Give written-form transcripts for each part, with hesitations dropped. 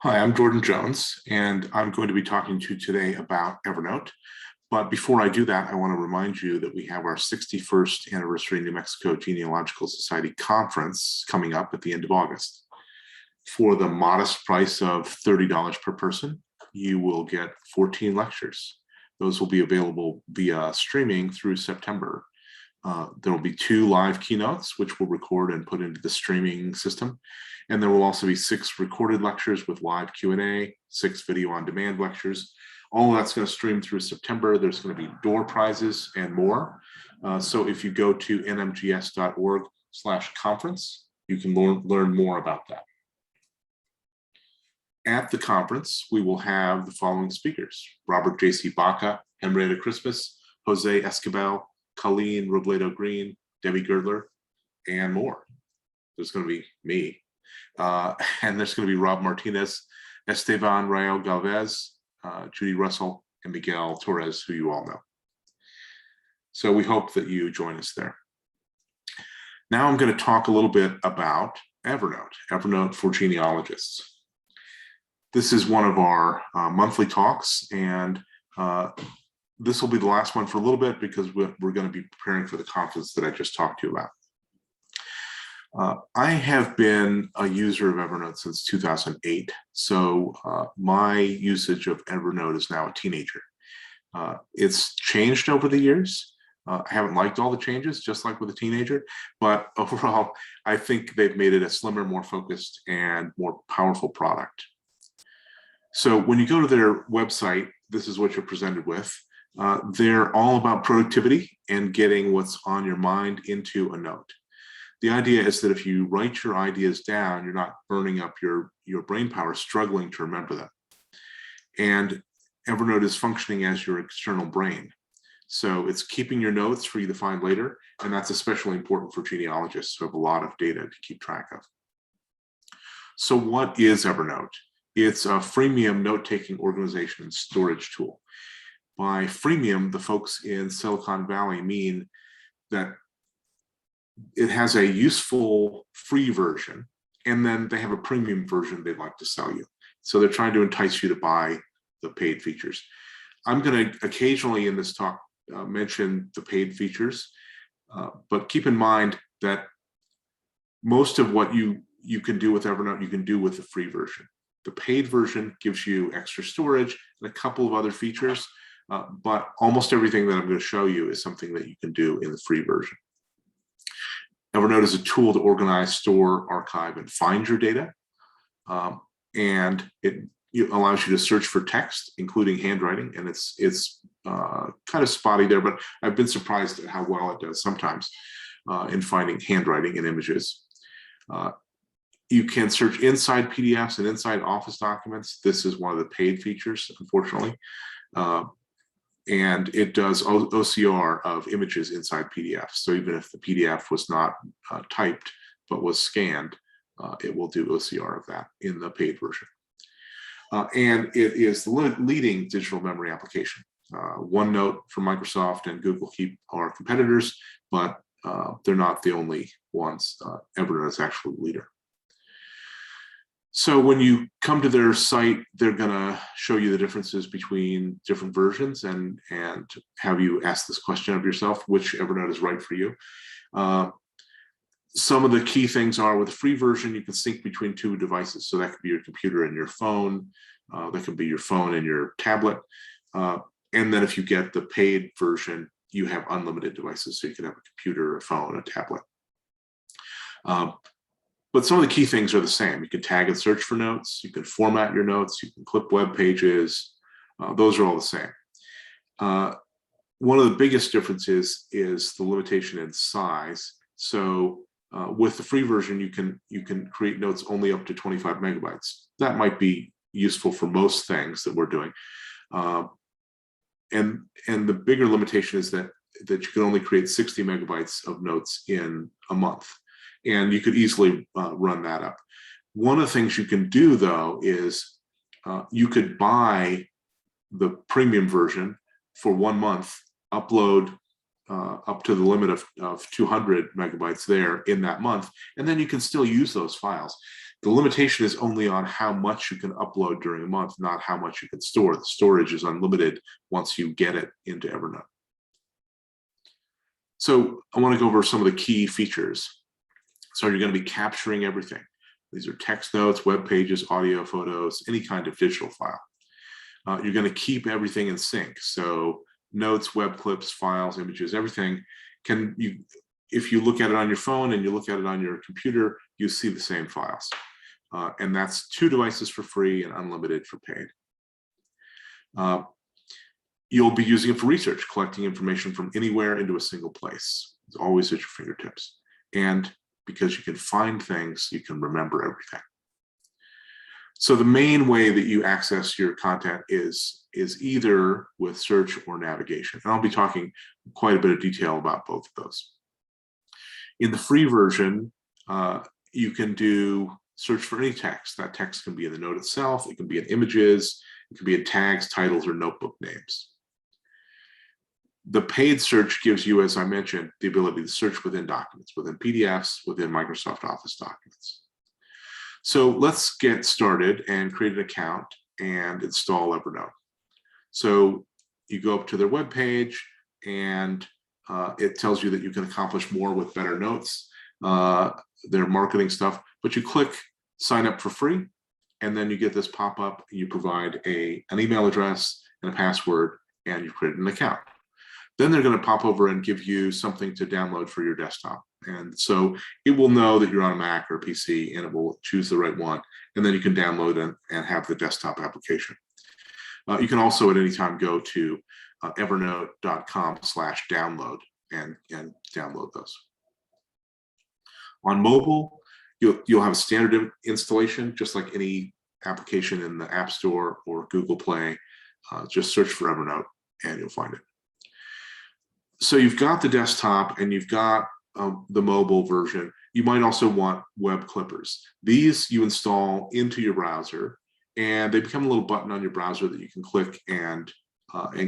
Hi, I'm Jordan Jones, and I'm going to be talking to you today about Evernote. But before I do that, I want to remind you that we have our 61st anniversary New Mexico Genealogical Society conference coming up at the end of August. For the modest price of $30 per person, you will get 14 lectures. Those will be available via streaming through September. There will be 2 live keynotes, which we'll record and put into the streaming system. And there will also be 6 recorded lectures with live Q&A, 6 video on demand lectures. All of that's going to stream through September. There's going to be door prizes and more. So if you go to nmgs.org/conference, you can learn more about that. At the conference, we will have the following speakers: Robert J.C. Baca, Henrietta Christmas, Jose Esquivel, Colleen Robledo Green, Debbie Girdler, and more. There's going to be me. And there's going to be Rob Martinez, Esteban Rael Galvez, Judy Russell, and Miguel Torres, who you all know. So we hope that you join us there. Now I'm going to talk a little bit about Evernote for genealogists. This is one of our monthly talks, and this will be the last one for a little bit because we're going to be preparing for the conference that I just talked to you about. I have been a user of Evernote since 2008, so my usage of Evernote is now a teenager. It's changed over the years. I haven't liked all the changes, just like with a teenager, but overall, I think they've made it a slimmer, more focused, and more powerful product. So when you go to their website, this is what you're presented with. They're all about productivity and getting what's on your mind into a note. The idea is that if you write your ideas down, you're not burning up your brain power struggling to remember them. And Evernote is functioning as your external brain. So it's keeping your notes for you to find later, and that's especially important for genealogists who have a lot of data to keep track of. So what is Evernote? It's a freemium note-taking organization and storage tool. By freemium, the folks in Silicon Valley mean that it has a useful free version, and then they have a premium version they'd like to sell you. So they're trying to entice you to buy the paid features. I'm going to occasionally in this talk mention the paid features, but keep in mind that most of what you can do with Evernote, you can do with the free version. The paid version gives you extra storage and a couple of other features, but almost everything that I'm going to show you is something that you can do in the free version. Evernote is a tool to organize, store, archive, and find your data. And it allows you to search for text, including handwriting, and it's kind of spotty there, but I've been surprised at how well it does sometimes in finding handwriting in images. You can search inside PDFs and inside Office documents. This is one of the paid features, unfortunately. And it does OCR of images inside PDFs. So even if the PDF was not typed, but was scanned, it will do OCR of that in the paid version. And it is the leading digital memory application. OneNote from Microsoft and Google Keep are competitors, but they're not the only ones. Evernote is actually the leader. So when you come to their site, they're going to show you the differences between different versions and have you ask this question of yourself, which Evernote is right for you. Some of the key things are with the free version, you can sync between 2 devices. So that could be your computer and your phone. That could be your phone and your tablet. And then if you get the paid version, you have unlimited devices. So you can have a computer, a phone, a tablet. But some of the key things are the same. You can tag and search for notes. You can format your notes. You can clip web pages. Those are all the same. One of the biggest differences is the limitation in size. So with the free version, you can create notes only up to 25 megabytes. That might be useful for most things that we're doing. And the bigger limitation is that you can only create 60 megabytes of notes in a month. And you could easily run that up. One of the things you can do, though, is you could buy the premium version for 1 month, upload up to the limit of 200 megabytes there in that month, and then you can still use those files. The limitation is only on how much you can upload during a month, not how much you can store. The storage is unlimited once you get it into Evernote. So I want to go over some of the key features. So you're going to be capturing everything. These are text notes, web pages, audio, photos, any kind of digital file. You're going to keep everything in sync. So notes, web clips, files, images, everything if you look at it on your phone and you look at it on your computer, you see the same files. And that's 2 devices for free and unlimited for paid. You'll be using it for research, collecting information from anywhere into a single place. It's always at your fingertips. And because you can find things, you can remember everything. So the main way that you access your content is either with search or navigation. And I'll be talking quite a bit of detail about both of those. In the free version, you can do search for any text. That text can be in the note itself, it can be in images, it can be in tags, titles, or notebook names. The paid search gives you, as I mentioned, the ability to search within documents, within PDFs, within Microsoft Office documents. So let's get started and create an account and install Evernote. So you go up to their webpage and it tells you that you can accomplish more with better notes, their marketing stuff, but you click sign up for free, and then you get this pop-up. You provide an email address and a password, and you create an account. Then they're going to pop over and give you something to download for your desktop. And so it will know that you're on a Mac or a PC, and it will choose the right one. And then you can download and have the desktop application. You can also at any time go to evernote.com/download and download those. On mobile, you'll have a standard installation, just like any application in the App Store or Google Play. Just search for Evernote and you'll find it. So you've got the desktop and you've got the mobile version. You might also want web clippers. These you install into your browser, and they become a little button on your browser that you can click and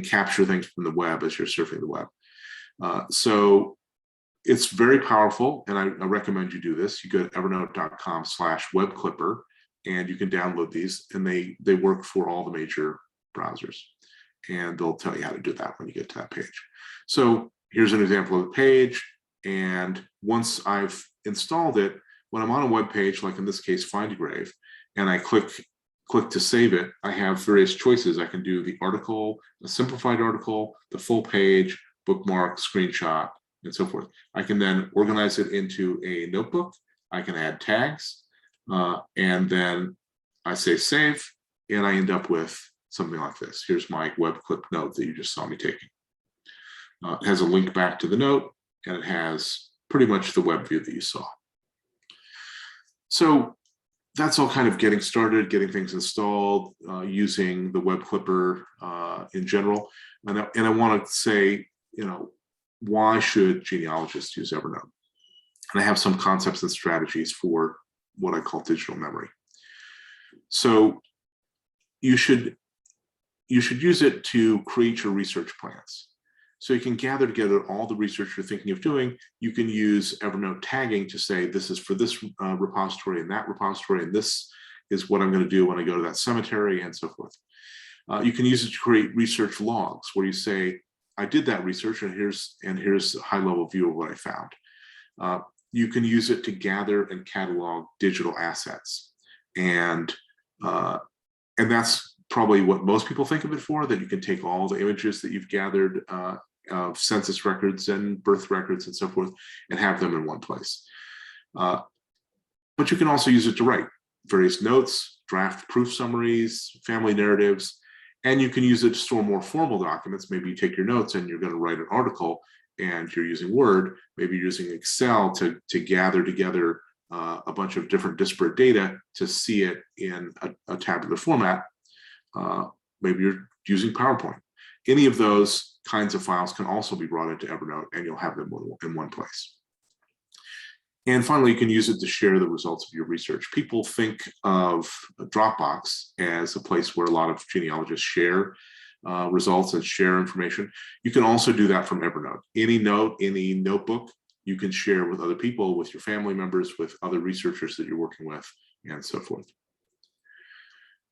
capture things from the web as you're surfing the web. So it's very powerful, and I recommend you do this. You go to evernote.com/webclipper, and you can download these, and they work for all the major browsers. And they'll tell you how to do that when you get to that page. So here's an example of the page. And once I've installed it, when I'm on a web page, like in this case, Find a Grave, and I click to save it, I have various choices. I can do the article, a simplified article, the full page, bookmark, screenshot, and so forth. I can then organize it into a notebook. I can add tags, and then I say save, and I end up with something like this. Here's my web clip note that you just saw me taking. It has a link back to the note, and it has pretty much the web view that you saw. So that's all kind of getting started, getting things installed, using the web clipper in general. And I want to say, why should genealogists use Evernote? And I have some concepts and strategies for what I call digital memory. So you should use it to create your research plans. So you can gather together all the research you're thinking of doing. You can use Evernote tagging to say, this is for this repository and that repository, and this is what I'm going to do when I go to that cemetery, and so forth. You can use it to create research logs where you say, I did that research, and here's a high-level view of what I found. You can use it to gather and catalog digital assets. And that's probably what most people think of it for, that you can take all the images that you've gathered of census records and birth records and so forth and have them in one place. But you can also use it to write various notes, draft proof summaries, family narratives, and you can use it to store more formal documents. Maybe you take your notes and you're going to write an article and you're using Word. Maybe you're using Excel to gather together a bunch of different disparate data to see it in a tabular format. Maybe you're using PowerPoint. Any of those kinds of files can also be brought into Evernote, and you'll have them in one place. And finally, you can use it to share the results of your research. People think of Dropbox as a place where a lot of genealogists share results and share information. You can also do that from Evernote. Any note, any notebook, you can share with other people, with your family members, with other researchers that you're working with, and so forth.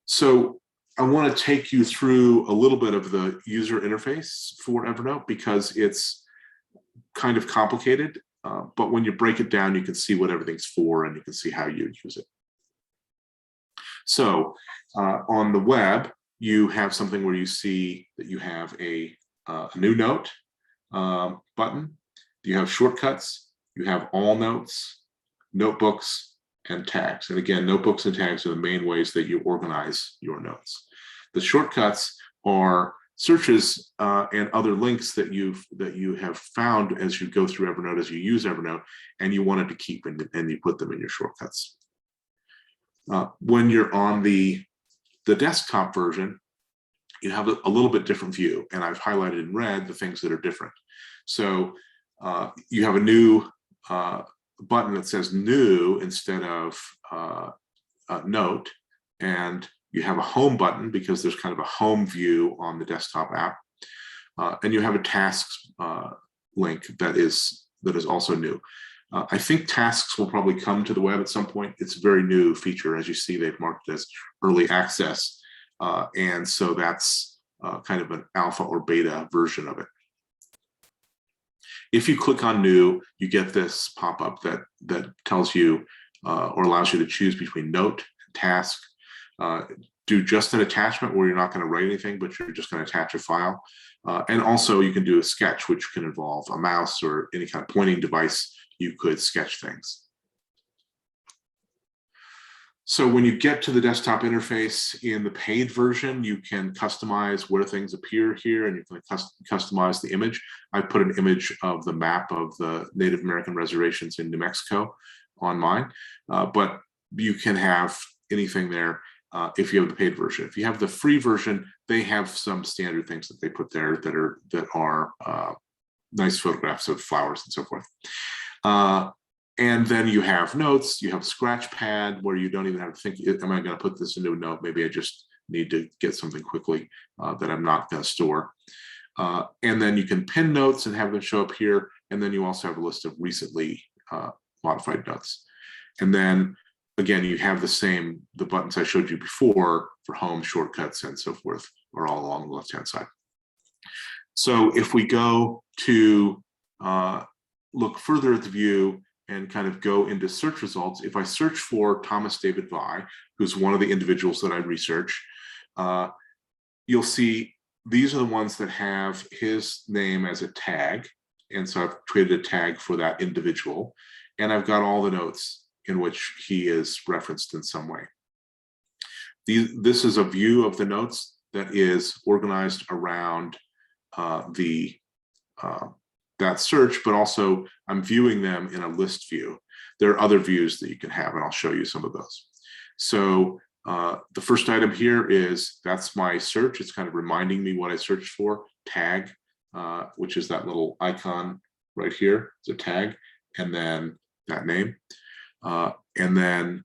So I want to take you through a little bit of the user interface for Evernote because it's kind of complicated, but when you break it down, you can see what everything's for and you can see how you use it. So on the web, you have something where you see that you have a new note button. You have shortcuts, you have all notes, notebooks, and tags. And again, notebooks and tags are the main ways that you organize your notes. The shortcuts are searches and other links that you have found as you go through Evernote, as you use Evernote, and you wanted to keep and you put them in your shortcuts. When you're on the desktop version, you have a little bit different view, and I've highlighted in red the things that are different. So you have a new button that says new instead of note, and you have a home button because there's kind of a home view on the desktop app, and you have a tasks link that is also new. I think tasks will probably come to the web at some point. It's a very new feature. As you see, they've marked it as early access, and so that's kind of an alpha or beta version of it. If you click on new, you get this pop-up that tells you or allows you to choose between note and task. Do just an attachment where you're not going to write anything, but you're just going to attach a file. And also you can do a sketch, which can involve a mouse or any kind of pointing device. You could sketch things. So when you get to the desktop interface in the paid version, you can customize where things appear here, and you can customize the image. I put an image of the map of the Native American reservations in New Mexico on mine, but you can have anything there if you have the paid version. If you have the free version, they have some standard things that they put there that are nice photographs of flowers and so forth. And then you have notes, you have scratch pad where you don't even have to think, am I going to put this into a note? Maybe I just need to get something quickly that I'm not going to store. And then you can pin notes and have them show up here. And then you also have a list of recently modified notes. And then again, you have the buttons I showed you before for home, shortcuts, and so forth are all along the left-hand side. So if we go to look further at the view and kind of go into search results, if I search for Thomas David Vai, who's one of the individuals that I research, you'll see these are the ones that have his name as a tag. And so I've created a tag for that individual. And I've got all the notes in which he is referenced in some way. This is a view of the notes that is organized around that search, but also I'm viewing them in a list view. There are other views that you can have, and I'll show you some of those. So the first item here is, that's my search. It's kind of reminding me what I searched for. Tag, which is that little icon right here. It's a tag, and then that name. And then,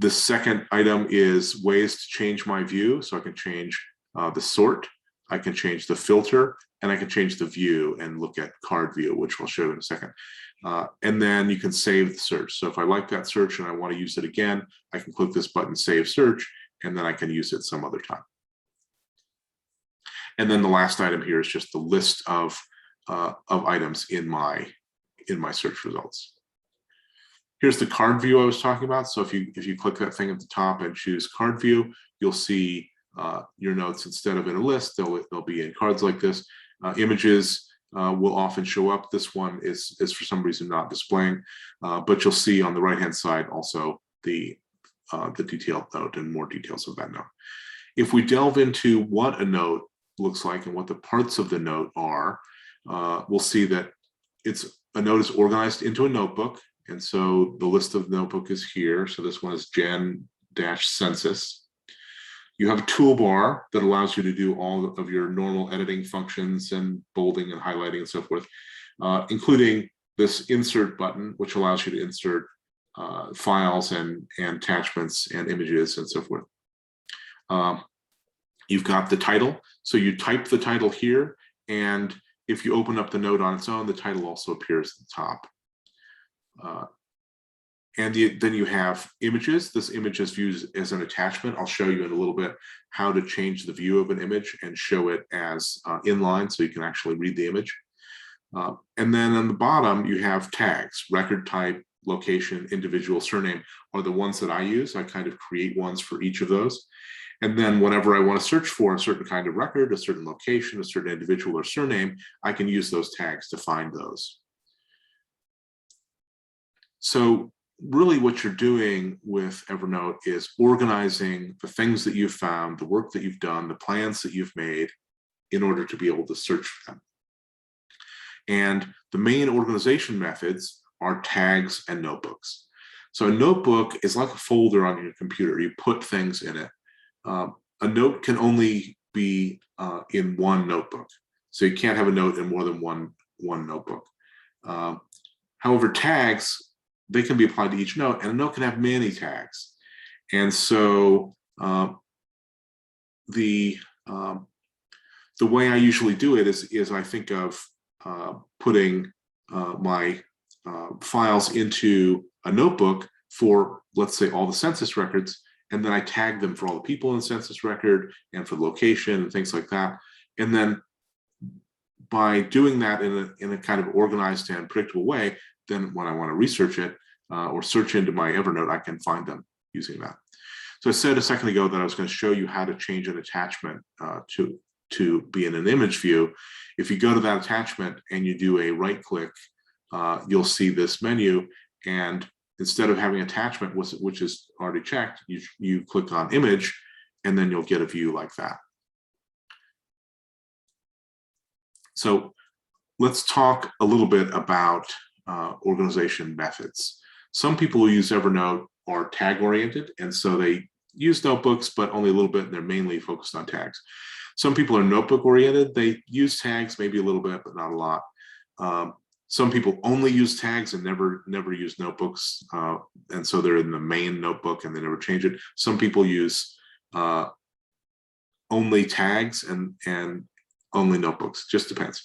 the second item is ways to change my view. So I can change the sort, I can change the filter, and I can change the view and look at card view, which I'll show you in a second. And then you can save the search. So if I like that search and I want to use it again, I can click this button, Save Search, and then I can use it some other time. And then the last item here is just the list of items in my search results. Here's the card view I was talking about. So if you click that thing at the top and choose card view, you'll see your notes, instead of in a list, they'll be in cards like this. Images will often show up. This one is for some reason not displaying, but you'll see on the right-hand side also the detailed note and more details of that note. If we delve into what a note looks like and what the parts of the note are, we'll see that a note is organized into a notebook. And so the list of the notebook is here. So this one is Gen-Census. You have a toolbar that allows you to do all of your normal editing functions and bolding and highlighting and so forth, including this insert button, which allows you to insert files and attachments and images and so forth. You've got the title. So you type the title here, and if you open up the note on its own, the title also appears at the top. And then you have images. This image is viewed as an attachment. I'll show you in a little bit how to change the view of an image and show it as inline so you can actually read the image. And then on the bottom, you have tags: record type, location, individual, surname are the ones that I use. I kind of create ones for each of those. And then whenever I want to search for a certain kind of record, a certain location, a certain individual or surname, I can use those tags to find those. So really what you're doing with Evernote is organizing the things that you've found, the work that you've done, the plans that you've made in order to be able to search for them. And the main organization methods are tags and notebooks. So a notebook is like a folder on your computer. You put things in it. A note can only be in one notebook. So you can't have a note in more than one notebook. However, tags, they can be applied to each note, and a note can have many tags. And so the way I usually do it is I think of putting my files into a notebook for, let's say, all the census records, and then I tag them for all the people in the census record and for the location and things like that. And then by doing that in a kind of organized and predictable way, then when I want to research it or search into my Evernote, I can find them using that. So I said a second ago that I was going to show you how to change an attachment to be in an image view. If you go to that attachment and you do a right click, you'll see this menu, and instead of having attachment, which is already checked, you click on image, and then you'll get a view like that. So let's talk a little bit about organization methods. Some people who use Evernote are tag oriented, and so they use notebooks, but only a little bit, and they're mainly focused on tags. Some people are notebook oriented. They use tags maybe a little bit, but not a lot. Some people only use tags and never use notebooks, and so they're in the main notebook and they never change it. Some people use only tags and only notebooks. Just depends.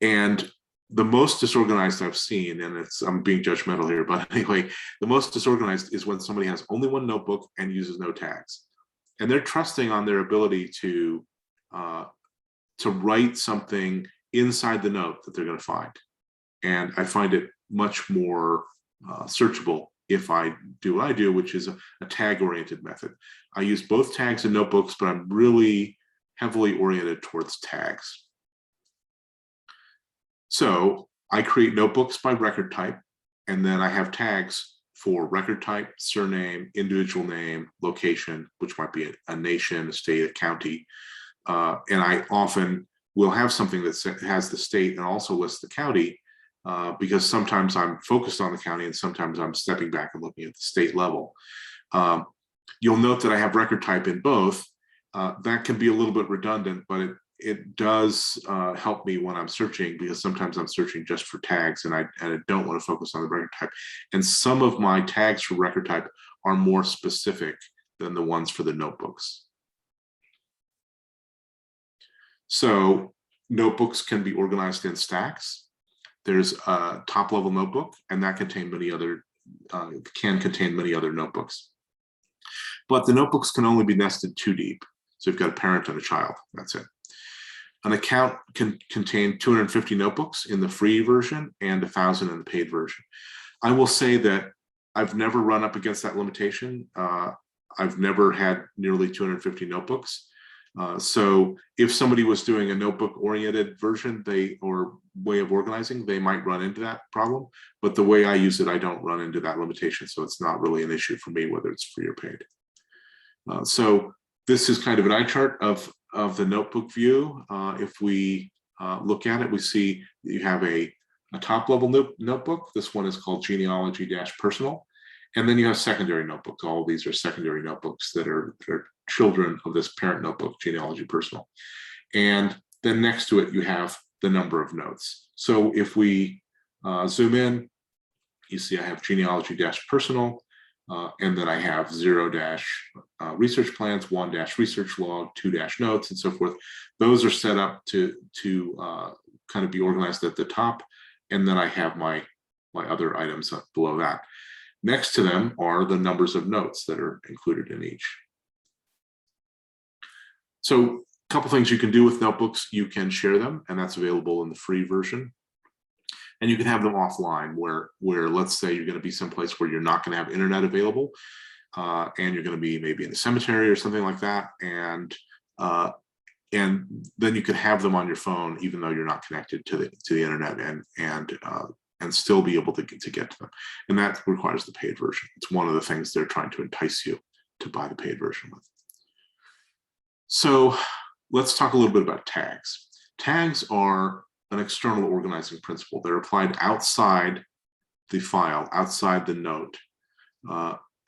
And the most disorganized I've seen, and I'm being judgmental here, but anyway, the most disorganized is when somebody has only one notebook and uses no tags, and they're trusting on their ability to write something inside the note that they're going to find. And I find it much more searchable if I do what I do, which is a tag-oriented method. I use both tags and notebooks, but I'm really heavily oriented towards tags. So I create notebooks by record type, and then I have tags for record type, surname, individual name, location, which might be a nation, a state, a county. And I often will have something that has the state and also lists the county, because sometimes I'm focused on the county and sometimes I'm stepping back and looking at the state level. You'll note that I have record type in both. That can be a little bit redundant, but it does help me when I'm searching, because sometimes I'm searching just for tags and I don't want to focus on the record type. And some of my tags for record type are more specific than the ones for the notebooks. So notebooks can be organized in stacks. There's a top level notebook, and that can contain many other notebooks. But the notebooks can only be nested 2 deep. So you've got a parent and a child, that's it. An account can contain 250 notebooks in the free version and 1,000 in the paid version. I will say that I've never run up against that limitation. I've never had nearly 250 notebooks. So if somebody was doing a notebook-oriented version, or way of organizing, they might run into that problem. But the way I use it, I don't run into that limitation, so it's not really an issue for me whether it's free or paid. So this is kind of an eye chart of the notebook view. If we look at it, we see that you have a top-level notebook. This one is called Genealogy-Personal. And then you have secondary notebooks. All of these are secondary notebooks that are children of this parent notebook, Genealogy Personal. And then next to it, you have the number of notes. So if we zoom in, you see I have Genealogy-Personal, and then I have 0- research plans, 1- research log, 2- notes, and so forth. Those are set up to kind of be organized at the top. And then I have my other items up below that. Next to them are the numbers of notes that are included in each. So a couple things you can do with notebooks. You can share them, and that's available in the free version. And you can have them offline where let's say you're going to be someplace where you're not going to have internet available, and you're going to be maybe in a cemetery or something like that. And then you can have them on your phone, even though you're not connected to the internet, and still be able to get to them. And that requires the paid version. It's one of the things they're trying to entice you to buy the paid version with. So let's talk a little bit about tags. Tags are an external organizing principle. They're applied outside the file, outside the note,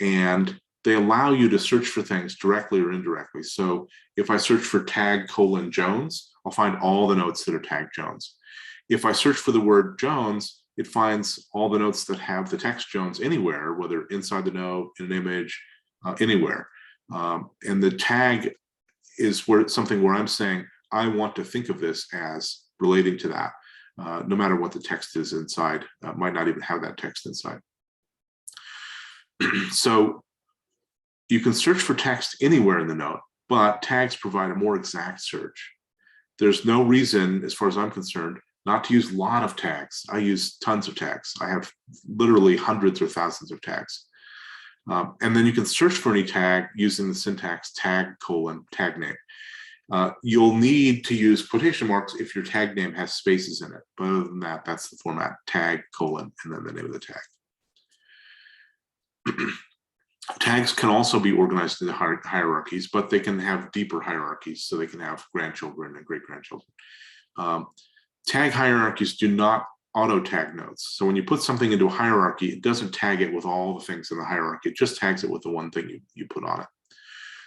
and they allow you to search for things directly or indirectly. So if I search for tag : Jones, I'll find all the notes that are tagged Jones. If I search for the word Jones, it finds all the notes that have the text Jones anywhere, whether inside the note, in an image, anywhere. And the tag is something where I'm saying, I want to think of this as relating to that, no matter what the text is inside. Might not even have that text inside. So you can search for text anywhere in the note, but tags provide a more exact search. There's no reason, as far as I'm concerned, not to use a lot of tags. I use tons of tags. I have literally hundreds or thousands of tags. And then you can search for any tag using the syntax tag : tag name. You'll need to use quotation marks if your tag name has spaces in it. But other than that, that's the format: tag : and then the name of the tag. Tags can also be organized into hierarchies, but they can have deeper hierarchies. So they can have grandchildren and great-grandchildren. Tag hierarchies do not auto-tag notes. So when you put something into a hierarchy, it doesn't tag it with all the things in the hierarchy. It just tags it with the one thing you put on it.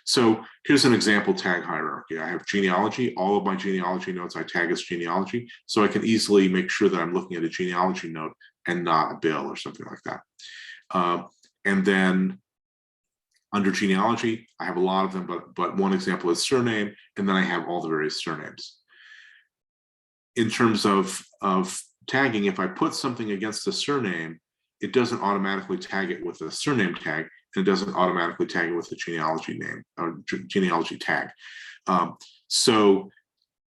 So here's an example tag hierarchy. I have genealogy. All of my genealogy notes I tag as genealogy, so I can easily make sure that I'm looking at a genealogy note and not a bill or something like that. And then under genealogy, I have a lot of them, but one example is surname, and then I have all the various surnames. In terms of tagging, if I put something against a surname, it doesn't automatically tag it with a surname tag, and it doesn't automatically tag it with the genealogy name or genealogy tag. So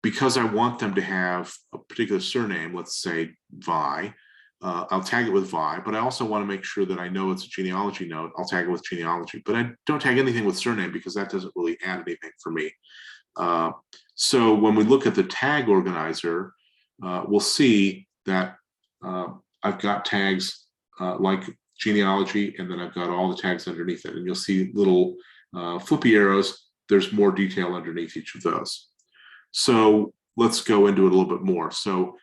because I want them to have a particular surname, let's say Vi, I'll tag it with Vi, but I also want to make sure that I know it's a genealogy note. I'll tag it with genealogy, but I don't tag anything with surname because that doesn't really add anything for me. So when we look at the tag organizer, we'll see that I've got tags like genealogy, and then I've got all the tags underneath it. And you'll see little flippy arrows. There's more detail underneath each of those. So let's go into it a little bit more. So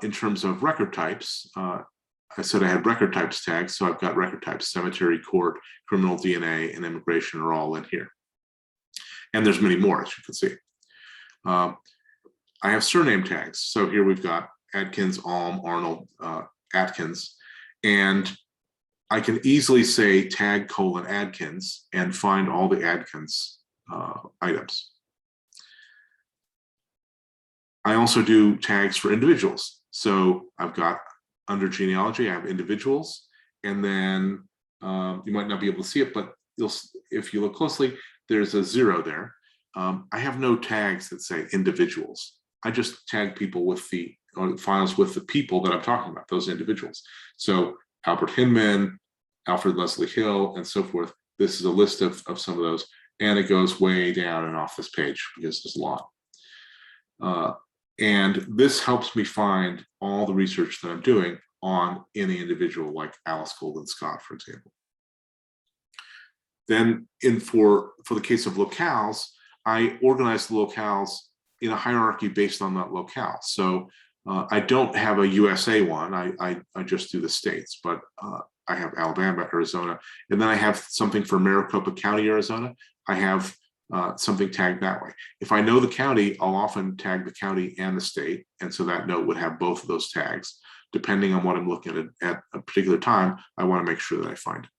in terms of record types, I said I had record types tags. So I've got record types: cemetery, court, criminal, DNA, and immigration are all in here. And there's many more, as you can see. I have surname tags. So here we've got Adkins, Alm, Arnold, Atkins. And I can easily say tag : Adkins and find all the Adkins items. I also do tags for individuals. So I've got under genealogy, I have individuals, and then you might not be able to see it, but if you look closely, there's a 0 there. I have no tags that say individuals. I just tag people with files with the people that I'm talking about, those individuals. So Albert Hinman, Alfred Leslie Hill, and so forth. This is a list of some of those, and it goes way down and off this page because there's a lot. And this helps me find all the research that I'm doing on any individual, like Alice Golden Scott, for example. Then for the case of locales, I organize the locales in a hierarchy based on that locale. So I don't have a USA one, I just do the states, but I have Alabama, Arizona, and then I have something for Maricopa County, Arizona. I have something tagged that way. If I know the county, I'll often tag the county and the state, and so that note would have both of those tags. Depending on what I'm looking at a particular time, I want to make sure that I find it.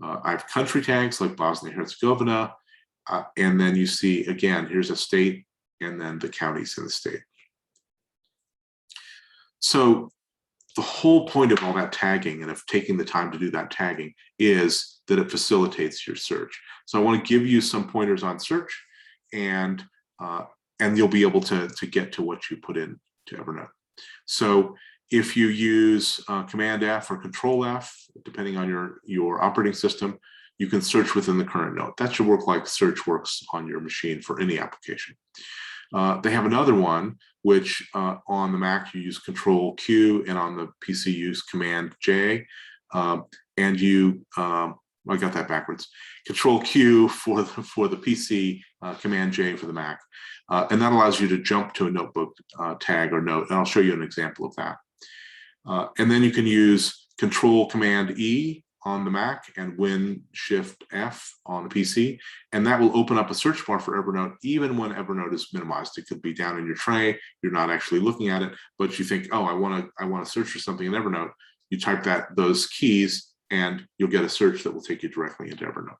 I have country tags like Bosnia-Herzegovina, and then you see, again, here's a state, and then the counties in the state. So the whole point of all that tagging and of taking the time to do that tagging is that it facilitates your search. So I want to give you some pointers on search, and you'll be able to get to what you put in to Evernote. So if you use Command F or Control F, depending on your operating system, you can search within the current note. That should work like search works on your machine for any application. They have another one, which on the Mac you use Control Q, and on the PC you use Command J. And you, I got that backwards. Control Q for the PC, Command J for the Mac, and that allows you to jump to a notebook tag or note. And I'll show you an example of that. And then you can use Control Command E on the Mac and Win Shift F on the PC, and that will open up a search bar for Evernote even when Evernote is minimized. It could be down in your tray, you're not actually looking at it, but you think, oh, I want to search for something in Evernote. You type those keys and you'll get a search that will take you directly into Evernote.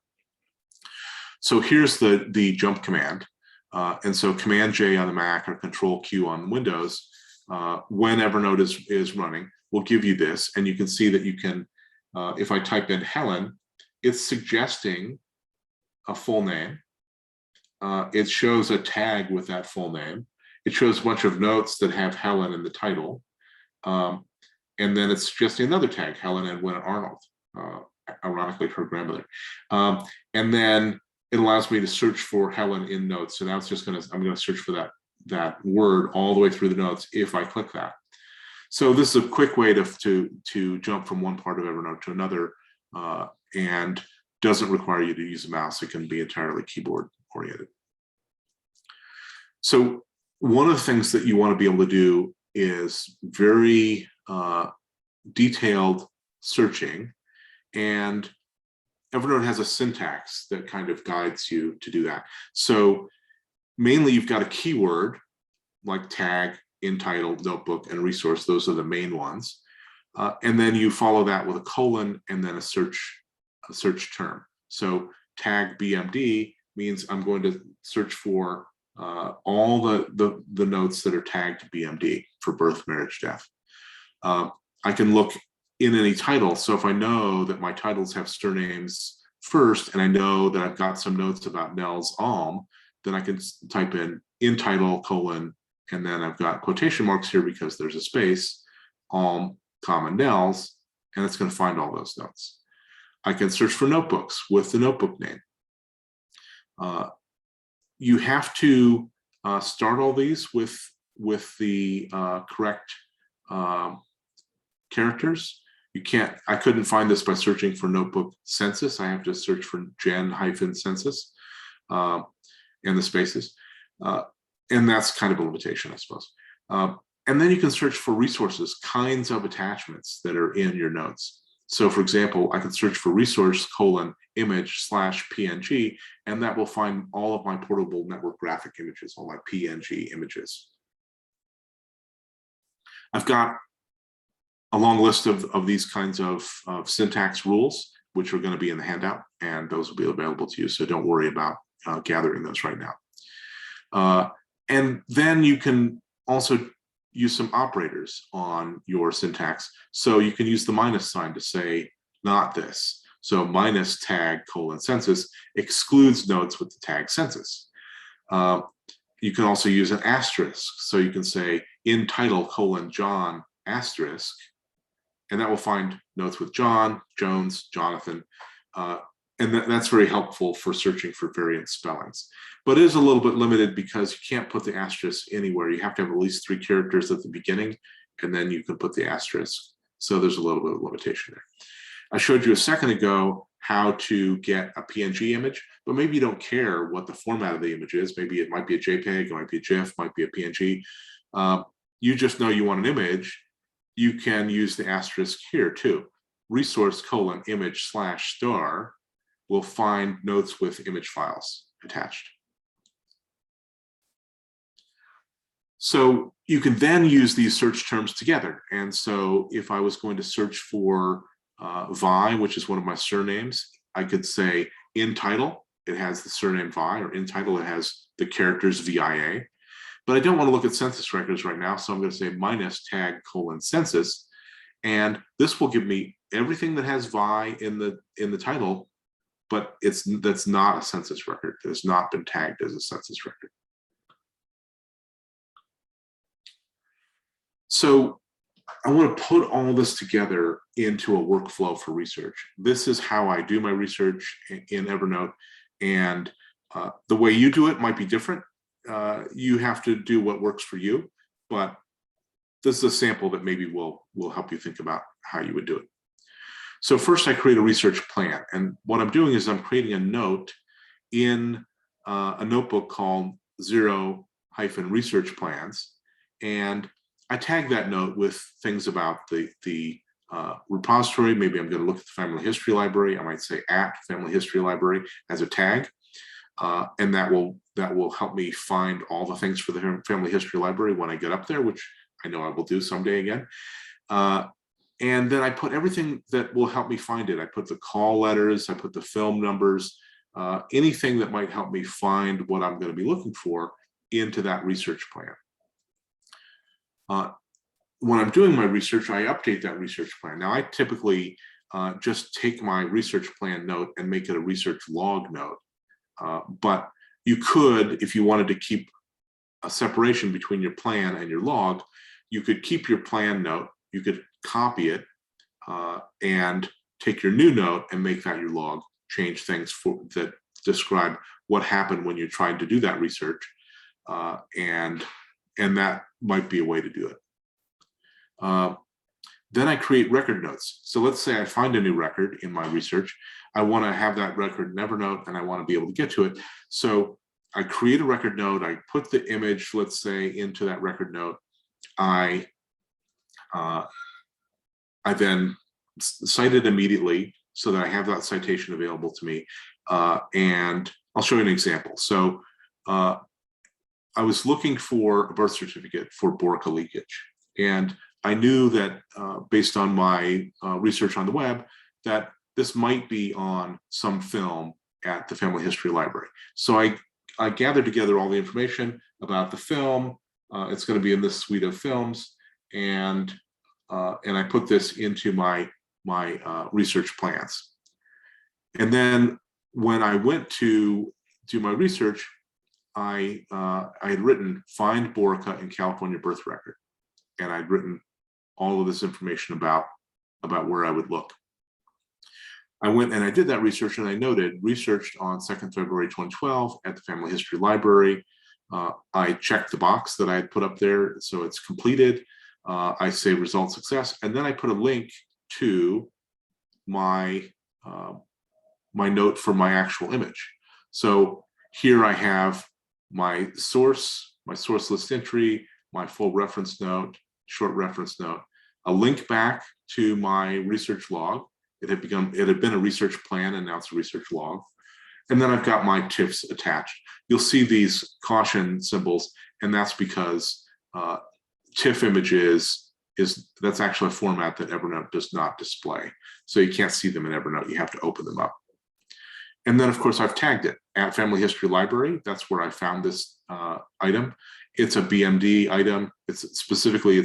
So here's the jump command. And so Command J on the Mac or Control Q on Windows, when Evernote is running, will give you this, and you can see that you can, if I type in Helen, it's suggesting a full name. It shows a tag with that full name. It shows a bunch of notes that have Helen in the title. And then it's suggesting another tag, Helen Edwin Arnold, ironically her grandmother. And then it allows me to search for Helen in notes. So now it's just I'm gonna search for that word all the way through the notes if I click that. So this is a quick way to jump from one part of Evernote to another, and doesn't require you to use a mouse. It can be entirely keyboard oriented. So one of the things that you want to be able to do is very detailed searching, and Evernote has a syntax that kind of guides you to do that. So mainly you've got a keyword like tag, in title, notebook, and resource. Those are the main ones. And then you follow that with a colon and then a search term. So tag BMD means I'm going to search for all the notes that are tagged BMD for birth, marriage, death. I can look in any title. So if I know that my titles have surnames first, and I know that I've got some notes about Nels Alm, then I can type in title, colon, and then I've got quotation marks here because there's a space, Alm, comma, Nels, and it's going to find all those notes. I can search for notebooks with the notebook name. You have to start all these with the correct characters. You can't, I couldn't find this by searching for notebook census. I have to search for gen-census and the spaces. And that's kind of a limitation, I suppose. And then you can search for resources, kinds of attachments that are in your notes. So for example, I can search for resource :image/PNG, and that will find all of my portable network graphic images, all my PNG images. I've got a long list of these kinds of syntax rules, which are going to be in the handout, and those will be available to you. So don't worry about gathering those right now. And then you can also use some operators on your syntax. So you can use the minus sign to say not this. So minus tag : census excludes notes with the tag census. You can also use an asterisk. So you can say in title : John asterisk, and that will find notes with John, Jones, Jonathan. And that's very helpful for searching for variant spellings. But it is a little bit limited because you can't put the asterisk anywhere. You have to have at least 3 characters at the beginning, and then you can put the asterisk. So there's a little bit of limitation there. I showed you a second ago how to get a PNG image, but maybe you don't care what the format of the image is. Maybe it might be a JPEG, it might be a GIF, might be a PNG. You just know you want an image. You can use the asterisk here too. Resource : image/star will find notes with image files attached. So you can then use these search terms together. And so if I was going to search for Vi, which is one of my surnames, I could say in title, it has the surname Vi, or in title, it has the characters VIA. But I don't want to look at census records right now, so I'm going to say minus tag : census. And this will give me everything that has VI in the title, but that's not a census record. It has not been tagged as a census record. So I want to put all this together into a workflow for research. This is how I do my research in Evernote, and the way you do it might be different. You have to do what works for you, but this is a sample that maybe will help you think about how you would do it. So first I create a research plan, and what I'm doing is I'm creating a note in a notebook called 0-research plans, and I tag that note with things about the repository. Maybe I'm going to look at the family history library. I might say at family history library as a tag, and that will help me find all the things for the family history library when I get up there, which I know I will do someday again. And then I put everything that will help me find it. I put the call letters, I put the film numbers, anything that might help me find what I'm going to be looking for into that research plan. When I'm doing my research, I update that research plan. Now, I typically just take my research plan note and make it a research log note. But you could, if you wanted to keep a separation between your plan and your log, you could keep your plan note, you could copy it and take your new note and make that your log, change things that describe what happened when you tried to do that research, and that might be a way to do it. Then I create record notes. So let's say I find a new record in my research. I want to have that record in Evernote and I want to be able to get to it. So I create a record note, I put the image, let's say, into that record note. I then cite it immediately so that I have that citation available to me. And I'll show you an example. So I was looking for a birth certificate for BRCA leakage. And I knew that based on my research on the web, that this might be on some film at the Family History Library. So I gathered together all the information about the film. It's going to be in this suite of films, and I put this into my research plans. And then when I went to do my research, I had written find BRCA in California birth record, and I'd written all of this information about where I would look. I went and I did that research, and I noted researched on 2nd February 2012 at the Family History Library. I checked the box that I had put up there, so it's completed. I say result success, and then I put a link to my my note for my actual image. So here I have my source list entry, my full reference note, short reference note, a link back to my research log. It had been a research plan, and now it's a research log. And then I've got my TIFFs attached. You'll see these caution symbols, and that's because TIFF images that's actually a format that Evernote does not display. So you can't see them in Evernote, you have to open them up. And then of course I've tagged it at Family History Library. That's where I found this item. It's a BMD item. It's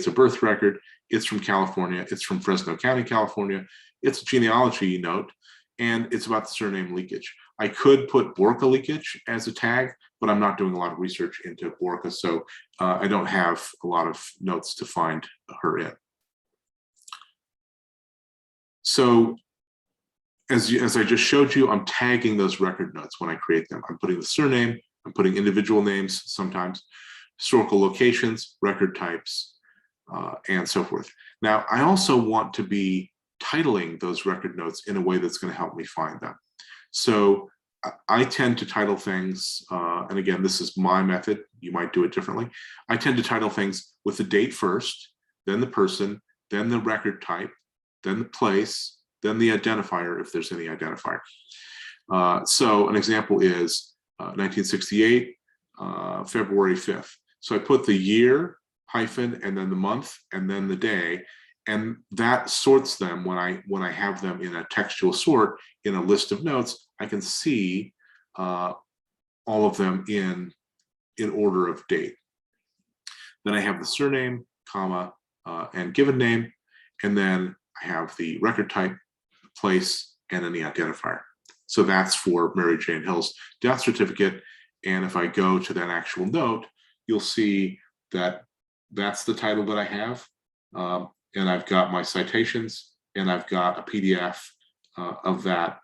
a birth record. It's from California. It's from Fresno County, California. It's a genealogy note, and it's about the surname leakage. I could put BRCA leakage as a tag, but I'm not doing a lot of research into BRCA, so I don't have a lot of notes to find her in. So as I just showed you, I'm tagging those record notes when I create them. I'm putting the surname, I'm putting individual names sometimes, historical locations, record types, and so forth. Now, I also want to be titling those record notes in a way that's going to help me find them. So I tend to title things, and again, this is my method, you might do it differently. I tend to title things with the date first, then the person, then the record type, then the place, then the identifier, if there's any identifier. So an example is 1968, February 5th. So I put the year, hyphen, and then the month, and then the day, and that sorts them when I have them in a textual sort in a list of notes. I can see all of them in order of date. Then I have the surname, comma, and given name, and then I have the record type, place, and then the identifier. So that's for Mary Jane Hill's death certificate. And if I go to that actual note, you'll see that that's the title that I have. And I've got my citations, and I've got a PDF of that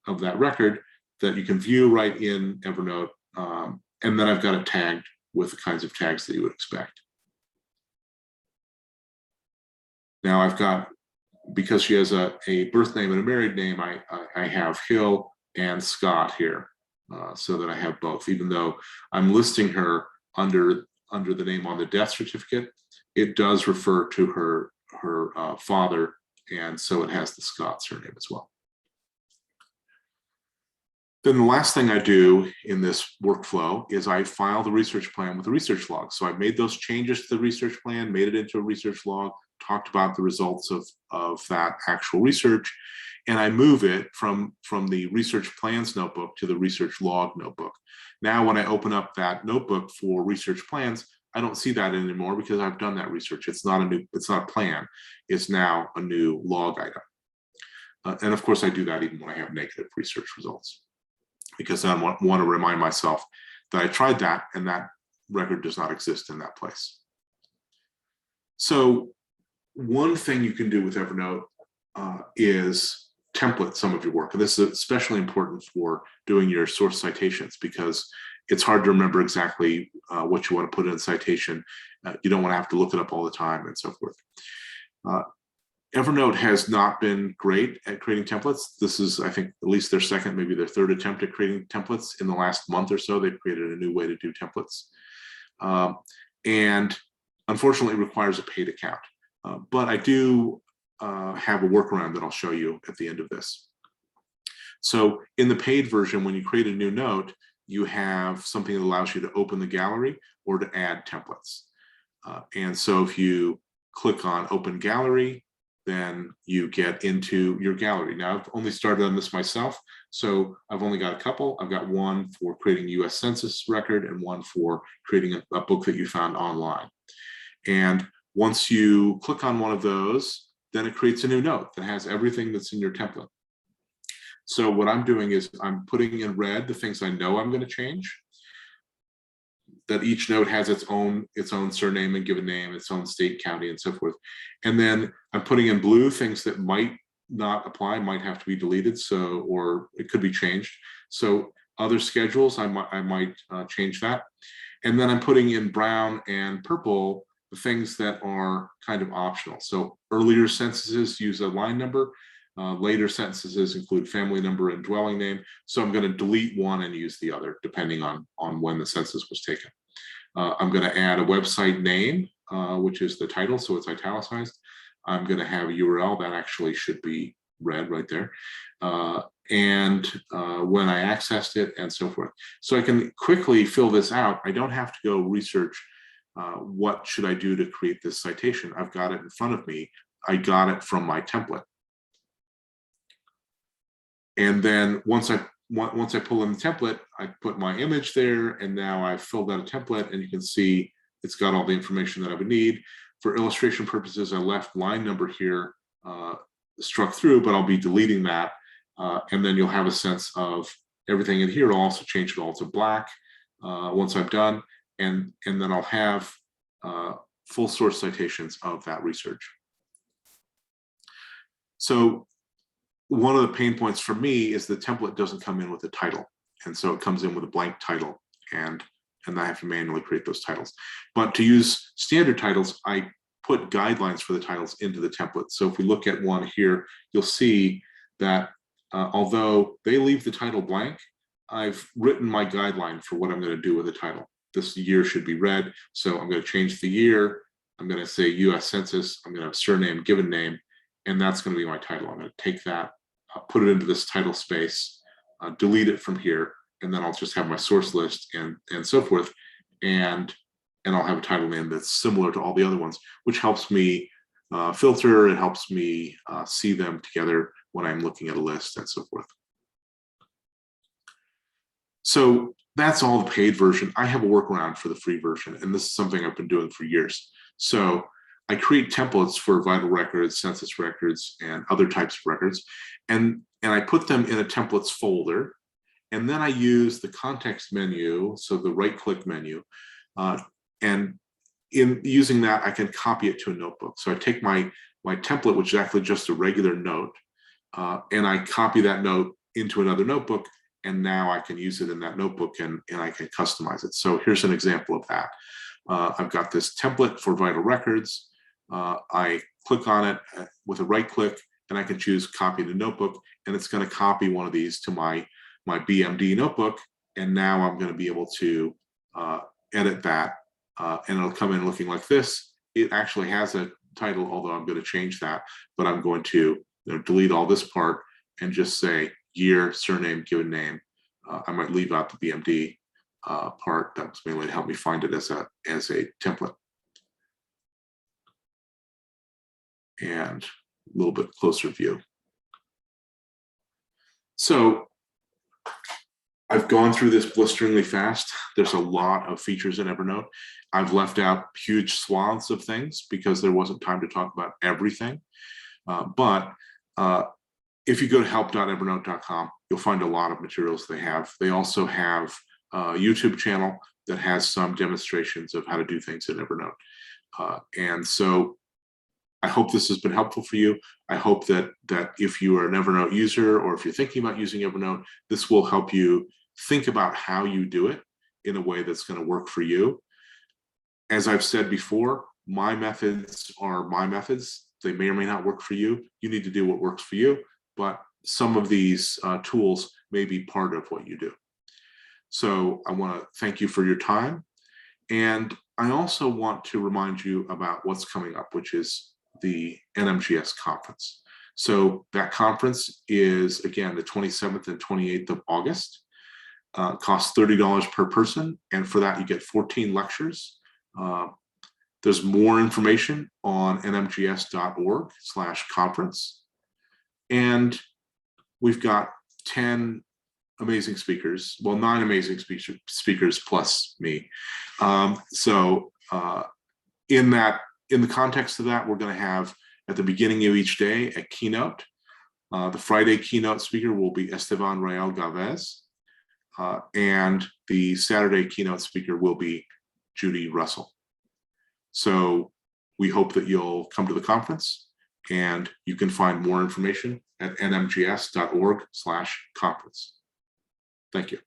record that you can view right in Evernote. And then I've got it tagged with the kinds of tags that you would expect. Now I've got, because she has a birth name and a married name, I have Hill and Scott here, so that I have both. Even though I'm listing her under the name on the death certificate, it does refer to her father, and so it has the Scott surname as well. Then the last thing I do in this workflow is I file the research plan with a research log. So I've made those changes to the research plan, made it into a research log, talked about the results of that actual research, and I move it from the research plans notebook to the research log notebook. Now, when I open up that notebook for research plans, I don't see that anymore because I've done that research. It's not a plan. It's now a new log item. And of course, I do that even when I have negative research results, because I want to remind myself that I tried that and that record does not exist in that place. So one thing you can do with Evernote is template some of your work. And this is especially important for doing your source citations, because it's hard to remember exactly what you want to put in a citation. You don't want to have to look it up all the time and so forth. Evernote has not been great at creating templates. This is, I think, at least their second, maybe their third attempt at creating templates. In the last month or so, they've created a new way to do templates. And unfortunately, it requires a paid account. But I do have a workaround that I'll show you at the end of this. So in the paid version, when you create a new note, you have something that allows you to open the gallery or to add templates. And so if you click on Open Gallery, then you get into your gallery. Now, I've only started on this myself, so I've only got a couple. I've got one for creating a US Census record and one for creating a book that you found online. And once you click on one of those, then it creates a new note that has everything that's in your template. So what I'm doing is I'm putting in red the things I know I'm going to change, that each note has its own surname and given name, its own state, county, and so forth. And then I'm putting in blue things that might not apply, might have to be deleted, or it could be changed. So other schedules, I might change that. And then I'm putting in brown and purple the things that are kind of optional. So earlier censuses use a line number. Later censuses include family number and dwelling name. So I'm going to delete one and use the other, depending on when the census was taken. I'm going to add a website name, which is the title, so it's italicized. I'm going to have a URL that actually should be red right there. And when I accessed it, and so forth. So I can quickly fill this out. I don't have to go research what should I do to create this citation. I've got it in front of me. I got it from my template. And then once I pull in the template, I put my image there, and now I've filled out a template, and you can see it's got all the information that I would need. For illustration purposes, I left line number here struck through, but I'll be deleting that. And then you'll have a sense of everything in here. I'll also change it all to black once I'm done, and then I'll have full source citations of that research. So one of the pain points for me is the template doesn't come in with a title. And so it comes in with a blank title, and I have to manually create those titles. But to use standard titles, I put guidelines for the titles into the template. So if we look at one here, you'll see that although they leave the title blank, I've written my guideline for what I'm going to do with the title. This year should be red. So I'm going to change the year. I'm going to say US Census. I'm going to have surname, given name, and that's going to be my title. I'm going to take that, put it into this title space, delete it from here, and then I'll just have my source list and so forth, and I'll have a title name that's similar to all the other ones, which helps me filter. It helps me see them together when I'm looking at a list and so forth. So that's all the paid version. I have a workaround for the free version, and this is something I've been doing for years. So I create templates for vital records, census records, and other types of records, and I put them in a templates folder. And then I use the context menu, so the right-click menu, and in using that, I can copy it to a notebook. So I take my template, which is actually just a regular note, and I copy that note into another notebook, and now I can use it in that notebook, and I can customize it. So here's an example of that. I've got this template for vital records. I click on it with a right-click, and I can choose copy to notebook, and it's going to copy one of these to my BMD notebook, and now I'm going to be able to edit that, and it'll come in looking like this. It actually has a title, although I'm going to change that, but I'm going to delete all this part and just say year, surname, given name. I might leave out the BMD part. That's mainly to help me find it as a template. And a little bit closer view. So I've gone through this blisteringly fast. There's a lot of features in Evernote. I've left out huge swaths of things because there wasn't time to talk about everything. But if you go to help.evernote.com, you'll find a lot of materials they have. They also have a YouTube channel that has some demonstrations of how to do things in Evernote. And so I hope this has been helpful for you. I hope that if you are an Evernote user, or if you're thinking about using Evernote, this will help you think about how you do it in a way that's going to work for you. As I've said before, my methods are my methods. They may or may not work for you. You need to do what works for you, but some of these tools may be part of what you do. So I want to thank you for your time. And I also want to remind you about what's coming up, which is the NMGS Conference. So that conference is, again, the 27th and 28th of August. Costs $30 per person, and for that you get 14 lectures. There's more information on nmgs.org/conference. And we've got 10 amazing speakers, well, 9 amazing speakers plus me. In the context of that, we're going to have at the beginning of each day a keynote. The Friday keynote speaker will be Esteban Real Galvez, and the Saturday keynote speaker will be Judy Russell. So we hope that you'll come to the conference, and you can find more information at nmgs.org/conference. Thank you.